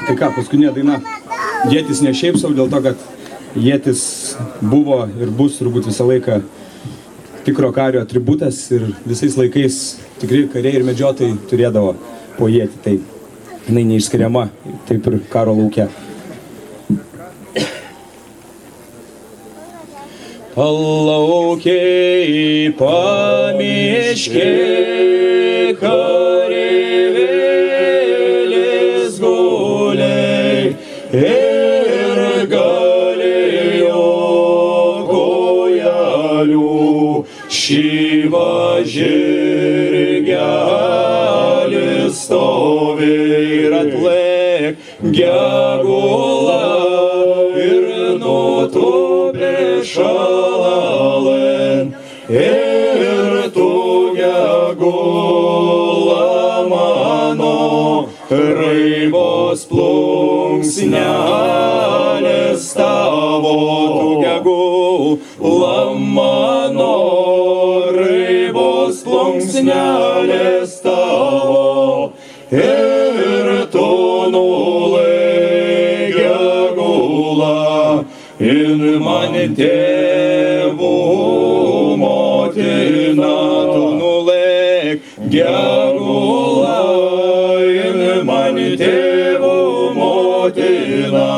Tai ką, paskutinė daina. Ietis ne šiaip sau, dėl to, kad ietis buvo ir bus turbūt visą laiką tikro kario atributas ir visais laikais tikri kariai ir medžiotojai turėdavo po ietį. Tai jinai neišskiriama, taip ir karo lauke. Palaukiai pamiškiai kareivėlis guliai ir galėjo kojelių šyva žirgelis stovi ir atlaik gegula ir nutupė šalalen ir tu gegula mano raibos plunksnelės tavo, tu gegula mano raibos plunksnelės tavo ir tu nulaik gegula in man tėvų motina, tu nulaik gegula in man tėvų motina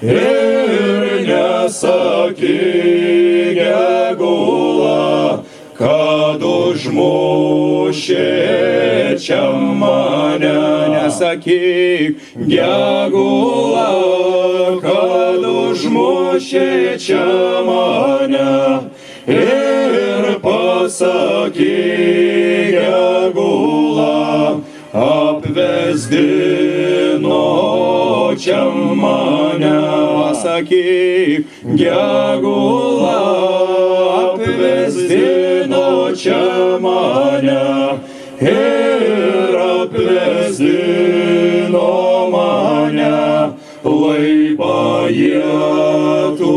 ir nesakyk gegula, kad užmušė čia mane. Nesakyk gegula, kad užmušė čia mane ir pasakyk gegula, apvesdino čia mane. Pasakyk gegula, apvesdino čia mane ir apvesdino mane, lai paietų